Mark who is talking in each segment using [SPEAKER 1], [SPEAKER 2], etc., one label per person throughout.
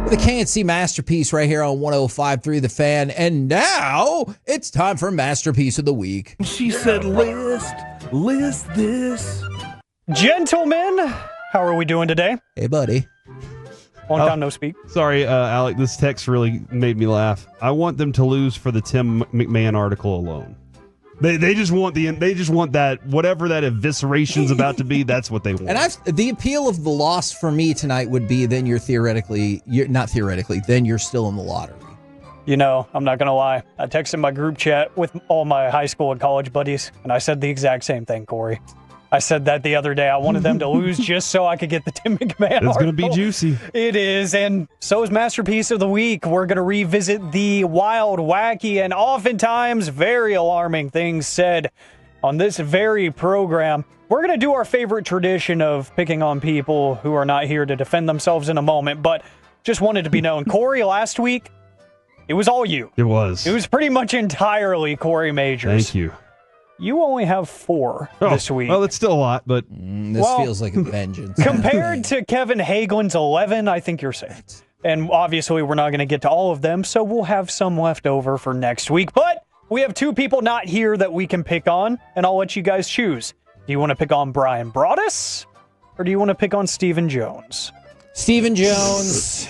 [SPEAKER 1] with a KNC Masterpiece right here on 105.3 The Fan. And now it's time for Masterpiece of the Week.
[SPEAKER 2] She said, list this.
[SPEAKER 3] Gentlemen, how are we doing today?
[SPEAKER 1] Hey, buddy.
[SPEAKER 3] Long time no speak.
[SPEAKER 2] Sorry, Alec, this text really made me laugh. I want them to lose for the Tim McMahon article alone. They just want that, whatever that evisceration's about to be, that's what they want.
[SPEAKER 1] And the appeal of the loss for me tonight would be then you're still in the lottery.
[SPEAKER 3] You know, I'm not going to lie. I texted my group chat with all my high school and college buddies, and I said the exact same thing, Corey. I said that the other day. I wanted them to lose just so I could get the Tim McMahon article.
[SPEAKER 2] It's going to be juicy.
[SPEAKER 3] It is, and so is Masterpiece of the Week. We're going to revisit the wild, wacky, and oftentimes very alarming things said on this very program. We're going to do our favorite tradition of picking on people who are not here to defend themselves in a moment, but just wanted to be known. Corey, last week, it was all you.
[SPEAKER 2] It was.
[SPEAKER 3] It was pretty much entirely Corey Majors.
[SPEAKER 2] Thank you.
[SPEAKER 3] You only have 4 this week.
[SPEAKER 2] Well, it's still a lot, but...
[SPEAKER 1] This feels like a vengeance.
[SPEAKER 3] Compared to Kevin Hagelin's 11, I think you're safe. And obviously, we're not going to get to all of them, so we'll have some left over for next week. But we have 2 people not here that we can pick on, and I'll let you guys choose. Do you want to pick on Brian Broaddus, or do you want to pick on Stephen Jones?
[SPEAKER 1] Stephen Jones.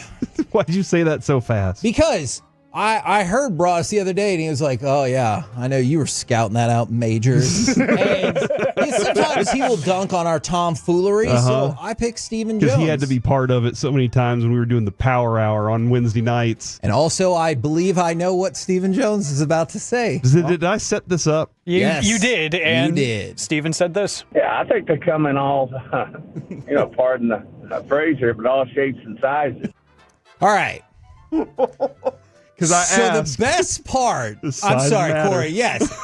[SPEAKER 2] Why did you say that so fast?
[SPEAKER 1] Because... I heard Broaddus the other day, and he was like, oh, yeah, I know you were scouting that out, Majors. And sometimes he will dunk on our tomfoolery, so I picked Stephen Jones.
[SPEAKER 2] Because he had to be part of it so many times when we were doing the Power Hour on Wednesday nights.
[SPEAKER 1] And also, I believe I know what Stephen Jones is about to say.
[SPEAKER 2] Did I set this up?
[SPEAKER 1] Yes,
[SPEAKER 3] you did. And
[SPEAKER 1] you did.
[SPEAKER 3] Stephen said this.
[SPEAKER 4] Yeah, I think they come in all, pardon the phrase here, but all shapes and sizes.
[SPEAKER 1] All right. The best part, I'm sorry,
[SPEAKER 2] matter.
[SPEAKER 1] Corey, yes.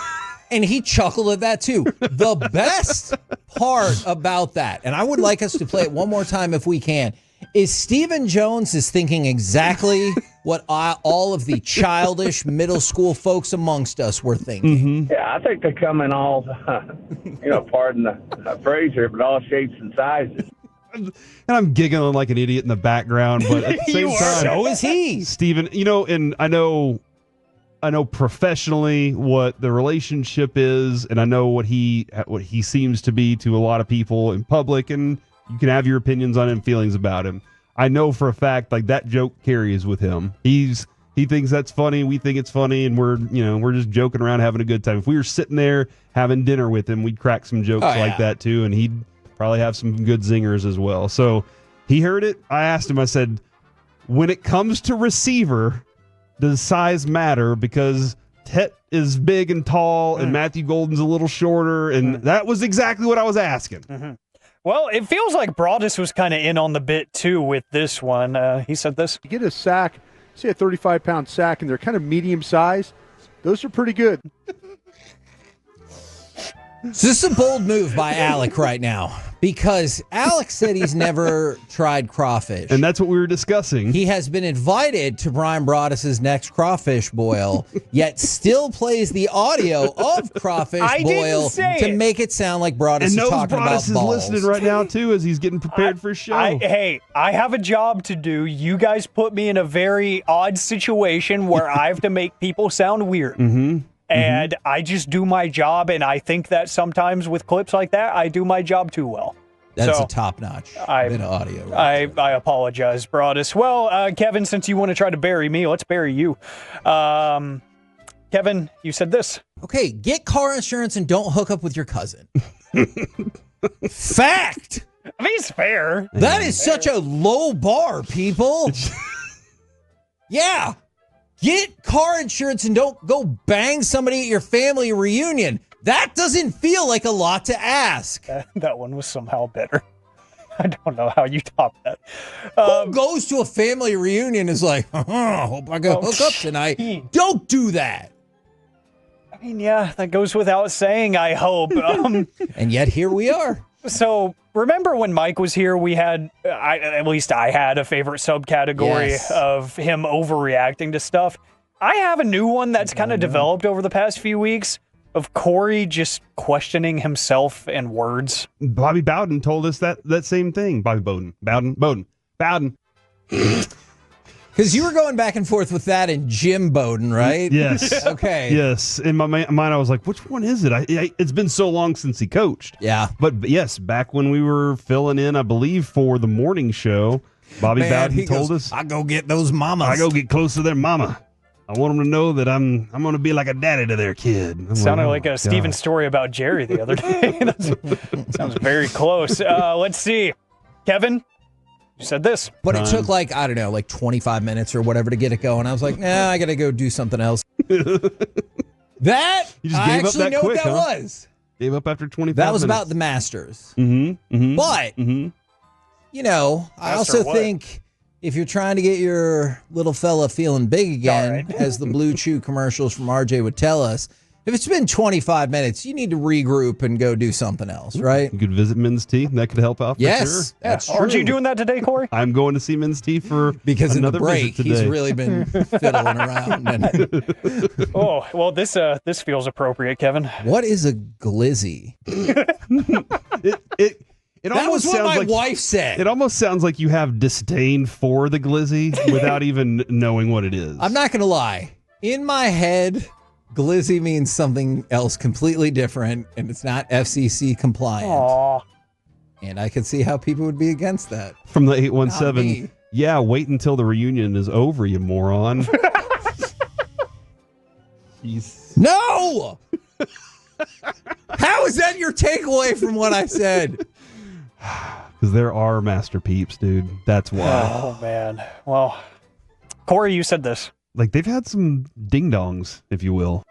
[SPEAKER 1] And he chuckled at that too. The best part about that, and I would like us to play it one more time if we can, is Stephen Jones is thinking exactly what all of the childish middle school folks amongst us were thinking.
[SPEAKER 2] Mm-hmm.
[SPEAKER 4] Yeah, I think they come in all, pardon the phrase here, but all shapes and sizes.
[SPEAKER 2] And I'm giggling like an idiot in the background, but at the same time,
[SPEAKER 1] so is he.
[SPEAKER 2] Stephen, and I know professionally what the relationship is, and I know what he seems to be to a lot of people in public, and you can have your opinions on him, feelings about him. I know for a fact, like, that joke carries with him. He thinks that's funny, we think it's funny, and we're just joking around, having a good time. If we were sitting there having dinner with him, we'd crack some jokes like that too, and he'd probably have some good zingers as well. So he heard it. I asked him, I said, when it comes to receiver, does size matter? Because Tet is big and tall, and Matthew Golden's a little shorter, and that was exactly what I was asking.
[SPEAKER 3] Mm-hmm. Well, it feels like Broaddus was kind of in on the bit, too, with this one. He said this.
[SPEAKER 5] You get a sack, say a 35-pound sack, and they're kind of medium size. Those are pretty good.
[SPEAKER 1] So this is a bold move by Alec right now, because Alec said he's never tried crawfish.
[SPEAKER 2] And that's what we were discussing.
[SPEAKER 1] He has been invited to Brian Broaddus' next crawfish boil, yet still plays the audio of crawfish boil to make it sound like Broaddus is talking about balls.
[SPEAKER 2] And Broaddus is listening right now, too, as he's getting prepared for his show.
[SPEAKER 3] I have a job to do. You guys put me in a very odd situation where I have to make people sound weird.
[SPEAKER 2] Mm-hmm.
[SPEAKER 3] And I just do my job, and I think that sometimes with clips like that, I do my job too well.
[SPEAKER 1] That's a top-notch bit of audio.
[SPEAKER 3] I apologize, Broaddus. Well, Kevin, since you want to try to bury me, let's bury you. Kevin, you said this.
[SPEAKER 1] Okay, get car insurance and don't hook up with your cousin. Fact!
[SPEAKER 3] I mean, it's fair.
[SPEAKER 1] That is such a low bar, people. Yeah. Get car insurance and don't go bang somebody at your family reunion. That doesn't feel like a lot to ask.
[SPEAKER 3] That one was somehow better. I don't know how you top that.
[SPEAKER 1] Who goes to a family reunion is like, hope I can hook up tonight. Don't do that.
[SPEAKER 3] I mean, yeah, that goes without saying, I hope.
[SPEAKER 1] And yet here we are.
[SPEAKER 3] So remember when Mike was here, we had, at least I had a favorite subcategory of him overreacting to stuff. I have a new one that's kind of developed over the past few weeks of Corey just questioning himself and words.
[SPEAKER 2] Bobby Bowden told us that same thing. Bobby Bowden.
[SPEAKER 1] Because you were going back and forth with that and Jim Bowden, right?
[SPEAKER 2] Yes.
[SPEAKER 1] Okay.
[SPEAKER 2] Yes. In my mind, I was like, which one is it? It's been so long since he coached.
[SPEAKER 1] Yeah.
[SPEAKER 2] But yes, back when we were filling in, I believe, for the morning show, Bobby Bowden told us,
[SPEAKER 1] I go get those mamas.
[SPEAKER 2] I go get close to their mama. I want them to know that I'm going to be like a daddy to their kid.
[SPEAKER 3] Sounded like a Steven story about Jerry the other day. That sounds very close. Let's see. Kevin, you said this.
[SPEAKER 1] But it took like 25 minutes or whatever to get it going. I was like, nah, I got to go do something else. That,
[SPEAKER 2] You just
[SPEAKER 1] I
[SPEAKER 2] gave up
[SPEAKER 1] actually
[SPEAKER 2] that
[SPEAKER 1] know
[SPEAKER 2] quick,
[SPEAKER 1] what that
[SPEAKER 2] huh?
[SPEAKER 1] was.
[SPEAKER 2] Gave up after 25
[SPEAKER 1] That was
[SPEAKER 2] minutes.
[SPEAKER 1] about the Masters.
[SPEAKER 2] Mm-hmm.
[SPEAKER 1] But, I also
[SPEAKER 3] what?
[SPEAKER 1] think if you're trying to get your little fella feeling big again,
[SPEAKER 3] All right.
[SPEAKER 1] as the Blue Chew commercials from RJ would tell us, if it's been 25 minutes, you need to regroup and go do something else, right?
[SPEAKER 2] You could visit Men's Tea. That could help out for
[SPEAKER 1] Yes,
[SPEAKER 2] sure.
[SPEAKER 1] that's true.
[SPEAKER 3] Aren't you doing that today, Corey?
[SPEAKER 2] I'm going to see Men's Tea for
[SPEAKER 1] Because in the
[SPEAKER 2] another
[SPEAKER 1] break,
[SPEAKER 2] visit today.
[SPEAKER 1] he's really been fiddling around. And
[SPEAKER 3] Oh, well, this feels appropriate, Kevin.
[SPEAKER 1] what is a glizzy?
[SPEAKER 2] It
[SPEAKER 1] That
[SPEAKER 2] almost
[SPEAKER 1] was what
[SPEAKER 2] sounds
[SPEAKER 1] my
[SPEAKER 2] like
[SPEAKER 1] wife said.
[SPEAKER 2] it almost sounds like you have disdain for the glizzy without even knowing what it is.
[SPEAKER 1] I'm not going to lie. In my head, glizzy means something else completely different, and it's not FCC compliant.
[SPEAKER 3] Aw.
[SPEAKER 1] And I can see how people would be against that.
[SPEAKER 2] From the
[SPEAKER 1] Not me.
[SPEAKER 2] 817. Yeah, wait until the reunion is over, you moron. Jeez.
[SPEAKER 1] No! How is that your takeaway from what I said?
[SPEAKER 2] Because there are master peeps, dude. That's why.
[SPEAKER 3] Oh, man. Well, Corey, you said this.
[SPEAKER 2] Like, they've had some ding-dongs, if you will.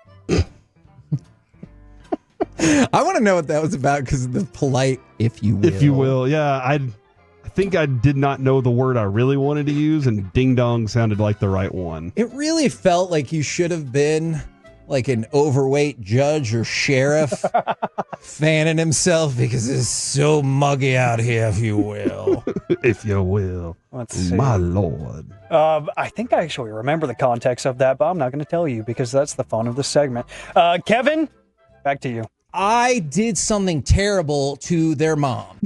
[SPEAKER 1] I want to know what that was about because of the polite, if you will.
[SPEAKER 2] If you will. Yeah, I think I did not know the word I really wanted to use, and ding-dong sounded like the right one.
[SPEAKER 1] It really felt like you should have been like an overweight judge or sheriff fanning himself because it's so muggy out here, if you will.
[SPEAKER 2] If you will.
[SPEAKER 3] Let's see.
[SPEAKER 2] My Lord.
[SPEAKER 3] I think I actually remember the context of that, but I'm not going to tell you because that's the fun of the segment. Kevin, back to you.
[SPEAKER 1] I did something terrible to their mom.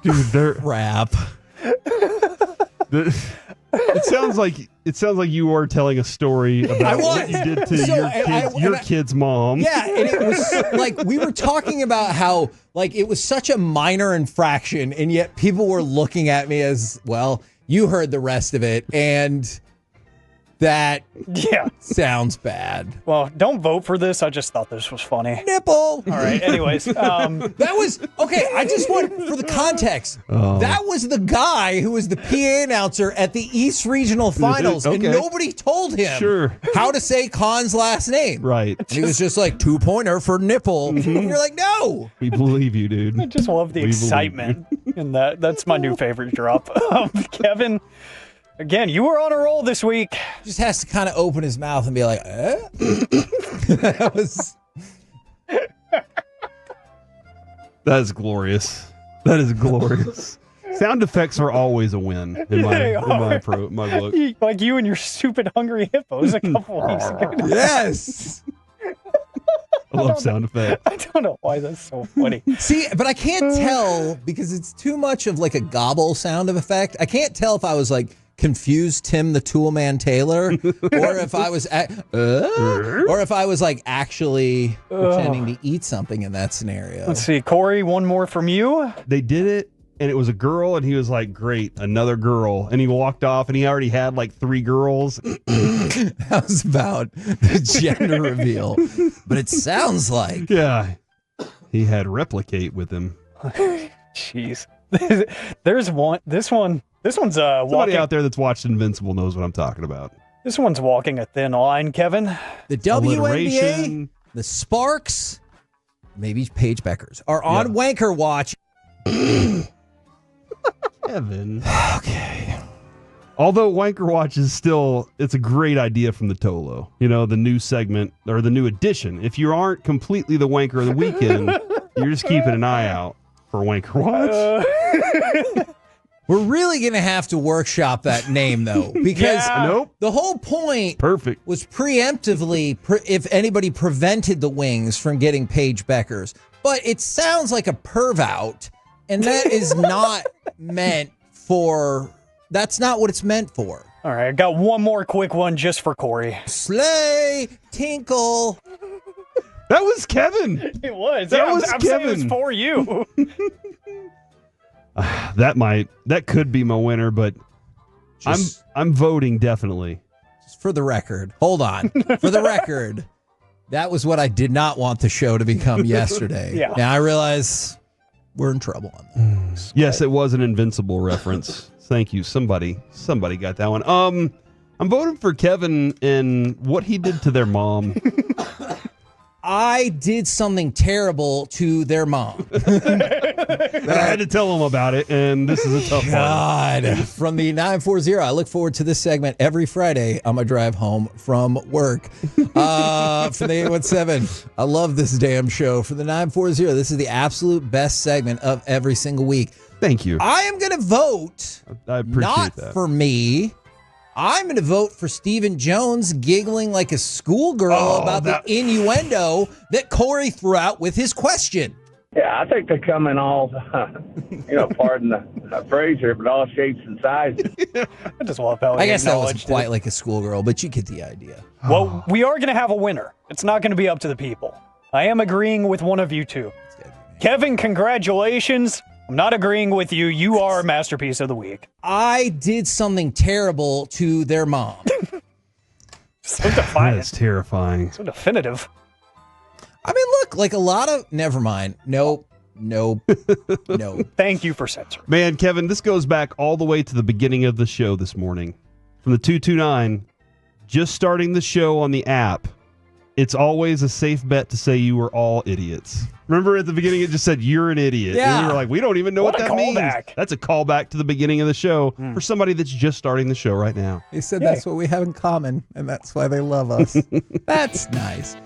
[SPEAKER 2] Dude, they're...
[SPEAKER 1] Rap.
[SPEAKER 2] It sounds like you are telling a story about what you did to your kid's mom.
[SPEAKER 1] Yeah, and it was like we were talking about how like it was such a minor infraction, and yet people were looking at me as, well, you heard the rest of it, and that
[SPEAKER 3] Yeah.
[SPEAKER 1] sounds bad.
[SPEAKER 3] Well, don't vote for this. I just thought this was funny.
[SPEAKER 1] Nipple.
[SPEAKER 3] All right. Anyways,
[SPEAKER 1] That was okay. I just want for the context. That was the guy who was the PA announcer at the East Regional Finals, and
[SPEAKER 2] Okay.
[SPEAKER 1] nobody told him
[SPEAKER 2] Sure.
[SPEAKER 1] how to say Khan's last name.
[SPEAKER 2] Right.
[SPEAKER 1] And he was just like 2-pointer for nipple, and you're like, no.
[SPEAKER 2] We believe you, dude.
[SPEAKER 3] I just love the
[SPEAKER 2] We believe
[SPEAKER 3] excitement in that. That's my new favorite drop. Kevin, again, you were on a roll this week.
[SPEAKER 1] Just has to kind of open his mouth and be like, eh? That was.
[SPEAKER 2] That is glorious. That is glorious. Sound effects are always a win in
[SPEAKER 3] They
[SPEAKER 2] my
[SPEAKER 3] are.
[SPEAKER 2] my book.
[SPEAKER 3] Like you and your stupid hungry hippos a couple weeks ago.
[SPEAKER 1] Yes.
[SPEAKER 2] I love sound effects.
[SPEAKER 3] I don't know why that's so funny.
[SPEAKER 1] See, but I can't tell because it's too much of like a gobble sound of effect. I can't tell if I was like confused Tim the Toolman Taylor or if I was or if I was like actually pretending to eat something in that scenario.
[SPEAKER 3] Let's see, Corey, one more from you.
[SPEAKER 2] They did it, and it was a girl, and he was like, great, another girl. And he walked off, and he already had like 3 girls.
[SPEAKER 1] That was about the gender reveal. But it sounds like
[SPEAKER 2] Yeah. He had replicate with him.
[SPEAKER 3] Jeez. There's one. This one's
[SPEAKER 2] Somebody
[SPEAKER 3] walking.
[SPEAKER 2] out there that's watched Invincible knows what I'm talking about.
[SPEAKER 3] This one's walking a thin line, Kevin.
[SPEAKER 1] the WNBA,
[SPEAKER 2] Alliteration.
[SPEAKER 1] the Sparks, maybe Paige Beckers are on Wanker Watch.
[SPEAKER 2] Evan.
[SPEAKER 1] Okay.
[SPEAKER 2] Although Wanker Watch is still, it's a great idea from the Tolo. You know, the new segment or the new edition. If you aren't completely the Wanker of the weekend, you're just keeping an eye out for Wanker Watch.
[SPEAKER 1] We're really going to have to workshop that name, though, because
[SPEAKER 2] Nope.
[SPEAKER 1] the whole point
[SPEAKER 2] Perfect.
[SPEAKER 1] was preemptively if anybody prevented the wings from getting Paige Beckers. But it sounds like a perv out, and that is not meant for, that's not what it's meant for.
[SPEAKER 3] All right, I got one more quick one just for Corey.
[SPEAKER 1] Slay, tinkle.
[SPEAKER 2] That was Kevin.
[SPEAKER 3] It was.
[SPEAKER 2] That
[SPEAKER 3] Yeah,
[SPEAKER 2] was
[SPEAKER 3] I'm saying it was
[SPEAKER 2] Kevin.
[SPEAKER 3] for you.
[SPEAKER 2] That could be my winner, but
[SPEAKER 1] Just-
[SPEAKER 2] I'm voting definitely.
[SPEAKER 1] Just for the record, hold on. For the record, that was what I did not want the show to become yesterday.
[SPEAKER 3] Yeah.
[SPEAKER 1] Now I realize we're in trouble on that.
[SPEAKER 2] Yes, it was an Invincible reference. Thank you. Somebody got that one. I'm voting for Kevin and what he did to their mom.
[SPEAKER 1] I did something terrible to their mom.
[SPEAKER 2] I had to tell him about it, and this is a tough one.
[SPEAKER 1] God. From the 940, I look forward to this segment every Friday on my drive home from work. From the 817, I love this damn show. For the 940, this is the absolute best segment of every single week.
[SPEAKER 2] Thank you.
[SPEAKER 1] I am going to vote,
[SPEAKER 2] I appreciate
[SPEAKER 1] not
[SPEAKER 2] that.
[SPEAKER 1] for me. I'm going to vote for Stephen Jones giggling like a schoolgirl about the innuendo that Corey threw out with his question.
[SPEAKER 4] Yeah, I think they come in all, pardon the phrase here, but all shapes and sizes.
[SPEAKER 3] I just love how
[SPEAKER 1] I guess that wasn't
[SPEAKER 3] acknowledged
[SPEAKER 1] quite
[SPEAKER 3] it.
[SPEAKER 1] like a schoolgirl, but you get the idea.
[SPEAKER 3] Well, we are going to have a winner. It's not going to be up to the people. I am agreeing with one of you two. Kevin, congratulations. I'm not agreeing with you. You are Masterpiece of the Week.
[SPEAKER 1] I did something terrible to their mom.
[SPEAKER 3] So
[SPEAKER 2] That
[SPEAKER 3] defiant.
[SPEAKER 2] is terrifying.
[SPEAKER 3] So definitive.
[SPEAKER 1] I mean, look, like a lot of... Never mind. Nope.
[SPEAKER 3] Thank you for censoring.
[SPEAKER 2] Man, Kevin, this goes back all the way to the beginning of the show this morning. From the 229, just starting the show on the app, it's always a safe bet to say you were all idiots. Remember at the beginning it just said you're an idiot.
[SPEAKER 1] Yeah.
[SPEAKER 2] And we were like, we don't even know what
[SPEAKER 3] What a
[SPEAKER 2] that means.
[SPEAKER 3] callback.
[SPEAKER 2] That's a callback to the beginning of the show for somebody that's just starting the show right now.
[SPEAKER 1] They said that's what we have in common, and that's why they love us. That's nice.